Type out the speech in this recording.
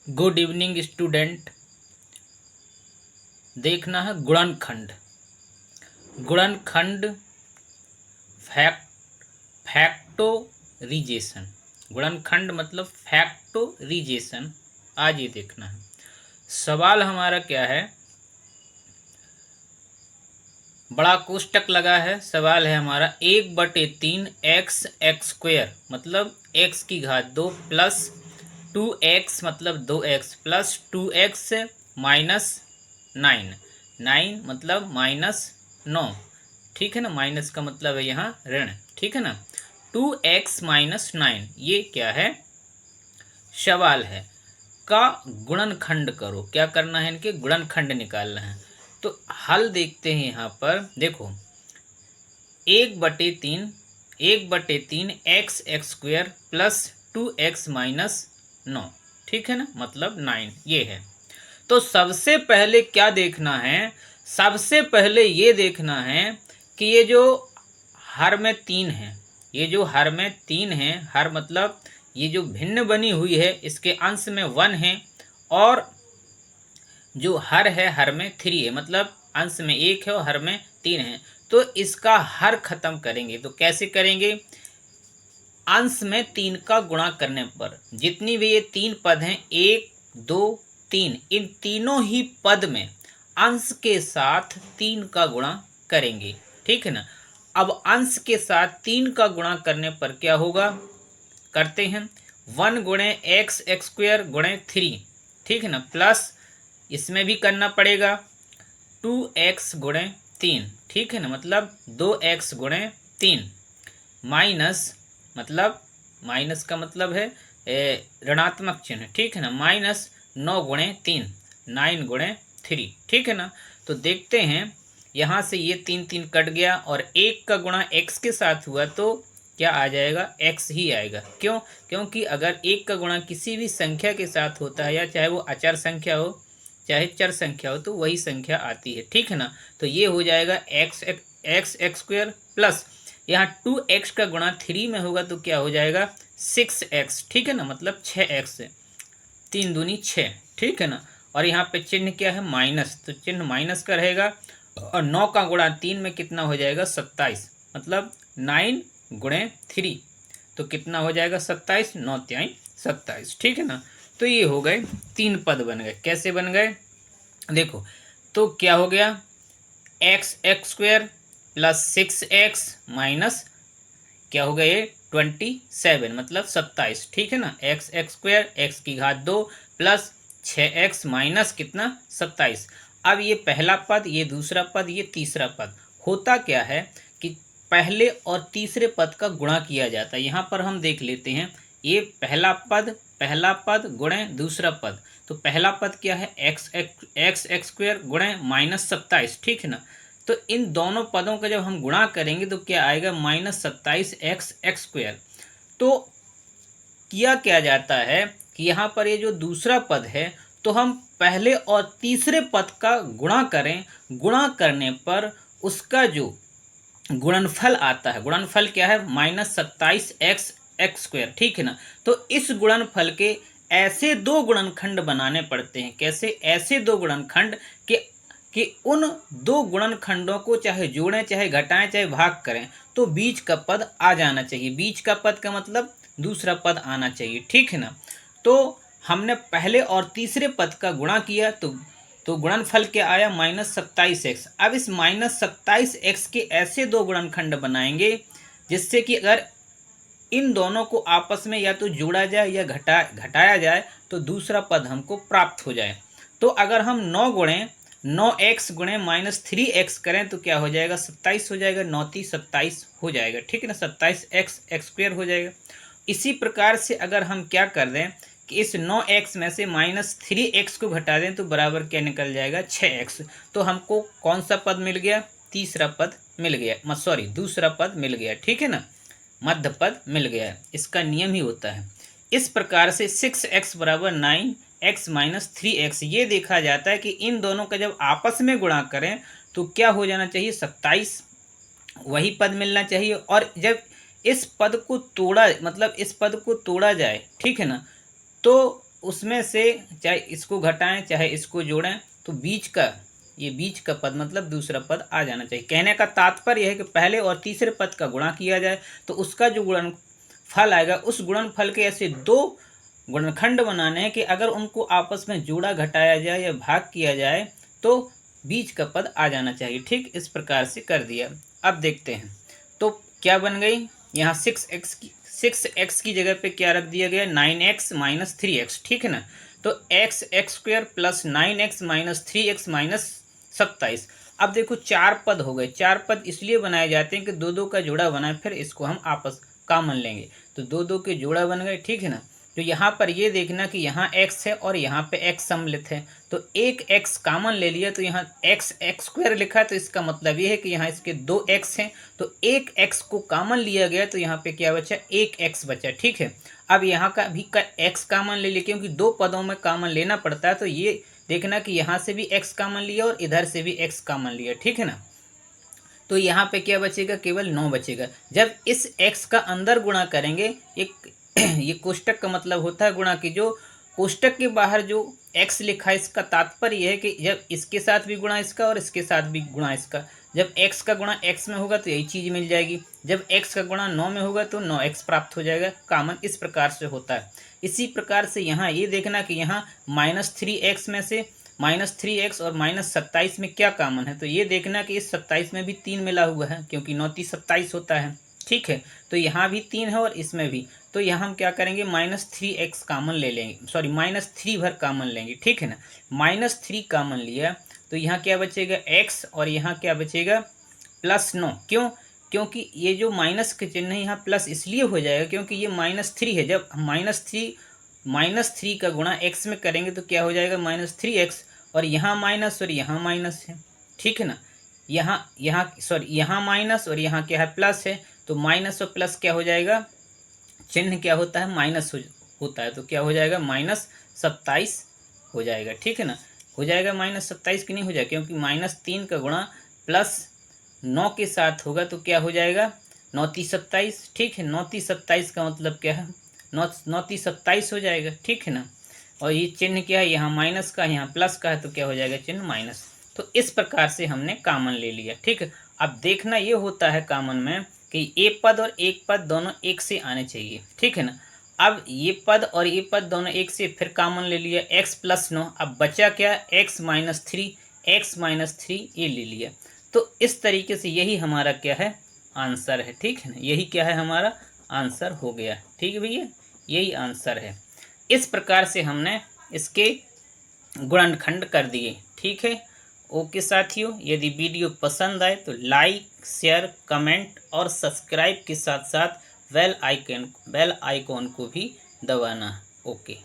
Good evening student. देखना है गुणनखंड। गुणनखंड फैक्टोरिजेशन। गुणनखंड मतलब फैक्टोरिजेशन। आज ये देखना है। सवाल हमारा क्या है, बड़ा कोष्टक लगा है। सवाल है हमारा 1/3 एक्स एक्स स्क्वेयर मतलब एक्स की घात 2 प्लस 2x मतलब 2x प्लस 2x माइनस 9, 9 मतलब -9। ठीक है ना, माइनस का मतलब है यहाँ ऋण। ठीक है ना, 2x माइनस 9 ये क्या है, सवाल है का गुणनखंड करो। क्या करना है, इनके गुणनखंड निकालना है। तो हल देखते हैं। यहाँ पर देखो 1/3 x x square plus 2x minus 9। ठीक है ना, मतलब 9 ये है। तो सबसे पहले क्या देखना है, सबसे पहले ये देखना है कि ये जो हर में 3 है, ये जो हर में 3 है, हर मतलब ये जो भिन्न बनी हुई है इसके अंश में 1 है, और जो हर है हर में 3 है, मतलब अंश में 1 है और हर में 3 है। तो इसका हर खत्म करेंगे तो कैसे करेंगे, अंश में 3 का गुणा करने पर जितनी भी ये 3 पद हैं 1 2 3, इन तीनों ही पद में अंश के साथ 3 का गुणा करेंगे। ठीक है ना, अब अंश के साथ 3 का गुणा करने पर क्या होगा, करते हैं 1 गुणे एक्स एक्स स्क्वेयर गुणे 3। ठीक है ना, प्लस इसमें भी करना पड़ेगा 2x गुणे 3। ठीक है ना, मतलब 2x गुणे 3 माइनस, मतलब माइनस का मतलब है ऋणात्मक चिन्ह। ठीक है ना, माइनस 9 गुणे 3, 9 गुणे 3। ठीक है ना, तो देखते हैं यहाँ से ये 3 3 कट गया और 1 का गुणा x के साथ हुआ तो क्या आ जाएगा, x ही आएगा। क्यों, क्योंकि अगर 1 का गुणा किसी भी संख्या के साथ होता है, या चाहे वो अचर संख्या हो चाहे चर संख्या हो, तो वही संख्या आती है। ठीक है ना, तो ये हो जाएगा x x x square plus यहाँ 2x का गुणा 3 में होगा तो क्या हो जाएगा 6x। ठीक है ना, मतलब 6x, 3 दूनी 6। ठीक है ना, और यहाँ पे चिन्ह क्या है, माइनस, तो चिन्ह माइनस का रहेगा। और 9 का गुणा 3 में कितना हो जाएगा 27, मतलब 9 गुणे 3 तो कितना हो जाएगा 27, 9 त्याई 27। ठीक है ना, तो ये हो गए 3 पद बन गए। कैसे बन गए देखो, तो क्या हो गया x x square plus 6x minus क्या हो गया ये 27 मतलब 27। ठीक है ना, एक्स एक्स स्क्वेयर एक्स की घात 2 प्लस 6x माइनस कितना 27। अब ये पहला पद, ये दूसरा पद, ये तीसरा पद, होता क्या है कि पहले और तीसरे पद का गुणा किया जाता है। यहाँ पर हम देख लेते हैं, ये पहला पद गुणे दूसरा पद, तो पहला पद क्या है एक्स एक्स एक्स स्क्वेयर गुणे -27। ठीक है ना, तो इन दोनों पदों का जब हम गुणा करेंगे तो क्या आएगा -27x एक्स स्क्वेयर। तो किया क्या जाता है कि यहाँ पर ये जो दूसरा पद है तो हम पहले और तीसरे पद का गुणा करें, गुणा करने पर उसका जो गुणनफल आता है, गुणनफल क्या है -27x एक्स स्क्वेयर। ठीक है ना, तो इस गुणनफल के ऐसे दो गुणनखंड बनाने पड़ते हैं। कैसे, ऐसे दो गुणनखंड कि उन दो गुणनखंडों को चाहे जोड़ें चाहे घटाएं चाहे भाग करें तो बीच का पद आ जाना चाहिए। बीच का पद का मतलब दूसरा पद आना चाहिए। ठीक है ना, तो हमने पहले और तीसरे पद का गुणा किया तो गुणनफल क्या आया -27x। अब इस -27x के ऐसे दो गुणनखंड बनाएंगे जिससे कि अगर इन दोनों को आपस में या तो जोड़ा जाए या घटाया जाए तो दूसरा पद हमको प्राप्त हो जाए। तो अगर हम 9x गुणे -3x करें तो क्या हो जाएगा 27 हो जाएगा, 9 × 27 हो जाएगा। ठीक है ना, 27x एक्स स्क्वेयर हो जाएगा। इसी प्रकार से अगर हम क्या कर दें कि इस 9x में से -3x को घटा दें तो बराबर क्या निकल जाएगा 6x। तो हमको कौन सा पद मिल गया, तीसरा पद मिल गया, सॉरी दूसरा पद मिल गया। ठीक है ना, मध्य पद मिल गया। इसका नियम ही होता है। इस प्रकार से 6x बराबर 9x माइनस 3x ये देखा जाता है कि इन दोनों का जब आपस में गुणा करें तो क्या हो जाना चाहिए 27, वही पद मिलना चाहिए। और जब इस पद को तोड़ा, मतलब इस पद को तोड़ा जाए, ठीक है ना, तो उसमें से चाहे इसको घटाएं चाहे इसको जोड़ें तो बीच का पद मतलब दूसरा पद आ जाना चाहिए। कहने का तात्पर्य यह है कि पहले और तीसरे पद का गुणा किया जाए तो उसका जो गुणनफल आएगा उस गुणनफल के ऐसे दो गुणनखंड बनाने हैं कि अगर उनको आपस में जोड़ा घटाया जाए या भाग किया जाए तो बीच का पद आ जाना चाहिए। ठीक, इस प्रकार से कर दिया। अब देखते हैं तो क्या बन गई, यहाँ 6x की जगह पे क्या रख दिया गया, 9x माइनस 3x। ठीक है ना, तो x square plus 9x minus 3x minus 27। अब देखो चार पद हो गए। चार पद इसलिए बनाए जाते हैं कि दो दो का जोड़ा बनाए, फिर इसको हम आपस कॉमन लेंगे तो दो दो के जोड़ा बन गए। ठीक है ना, तो यहाँ पर ये देखना कि यहाँ x है और यहाँ पे x सम्मिलित है, तो एक x कॉमन ले लिया तो यहाँ x स्क्वायर लिखा है, तो इसका मतलब ये है कि यहाँ इसके दो x हैं, तो एक x को कॉमन लिया गया तो यहाँ पे क्या बचा, एक x बचा। ठीक है, अब यहाँ का भी x कॉमन ले लिया क्योंकि दो पदों में कॉमन लेना पड़ता है, तो ये देखना कि यहाँ से भी x कॉमन लिया और इधर से भी x कॉमन लिया। ठीक है ना, तो यहाँ पे क्या बचेगा, केवल 9 बचेगा। जब इस x का अंदर गुणा करेंगे, एक ये कोष्टक का मतलब होता है गुणा की, जो कोष्टक के बाहर जो x लिखा है इसका तात्पर्य यह है कि जब इसके साथ भी गुणा इसका और इसके साथ भी गुणा इसका, जब x का गुणा x में होगा तो यही चीज़ मिल जाएगी, जब x का गुणा 9 में होगा तो 9x प्राप्त हो जाएगा कॉमन। इस प्रकार से होता है। इसी प्रकार से यहाँ ये देखना कि यहाँ -3x में से -3x और -27 में क्या कॉमन है, तो ये देखना कि इस 27 में भी 3 मिला हुआ है क्योंकि 9 3 27 होता है। ठीक है, तो यहाँ भी 3 है और इसमें भी, तो यहाँ हम क्या करेंगे, -3x कॉमन ले लेंगे, सॉरी -3 भर कॉमन लेंगे। ठीक है ना, -3 कॉमन लिया तो यहाँ क्या बचेगा, x और यहाँ क्या बचेगा +9। क्यों, क्योंकि ये जो माइनस के चिन्ह है यहाँ प्लस इसलिए हो जाएगा क्योंकि ये -3 है। जब -3 का गुणा x में करेंगे तो क्या हो जाएगा, -3x, और यहाँ माइनस और यहाँ माइनस है। ठीक है ना, यहाँ माइनस और यहाँ क्या है, प्लस है, तो माइनस और प्लस क्या हो जाएगा, चिन्ह क्या होता है, माइनस होता है, तो क्या हो जाएगा, -27 हो जाएगा। ठीक है ना, हो जाएगा -27 कि नहीं हो जाएगा, क्योंकि -3 का गुणा +9 के साथ होगा तो क्या हो जाएगा, 9 3 27। ठीक है, 9 3 27 का मतलब क्या है, 9 3 27 हो जाएगा। ठीक है ना, और ये चिन्ह क्या है, यहाँ माइनस का यहाँ प्लस का है, तो क्या हो जाएगा, चिन्ह माइनस। तो इस प्रकार से हमने कॉमन ले लिया। ठीक है, अब देखना ये होता है कॉमन में कि ये पद और एक पद दोनों एक से आने चाहिए। ठीक है ना, अब ये पद और ये पद दोनों एक से, फिर कॉमन ले लिया x + 9, अब बचा क्या, x - 3 ये ले लिया। तो इस तरीके से यही हमारा क्या है, आंसर है। ठीक है ना, यही क्या है, हमारा आंसर हो गया। ठीक है भैया, यही आंसर है। इस प्रकार से हमने इसके गुणनखंड कर दिए। ठीक है, ओके साथियों, यदि वीडियो पसंद आए तो लाइक शेयर कमेंट और सब्सक्राइब के साथ साथ बेल आइकन को भी दबाना। ओके।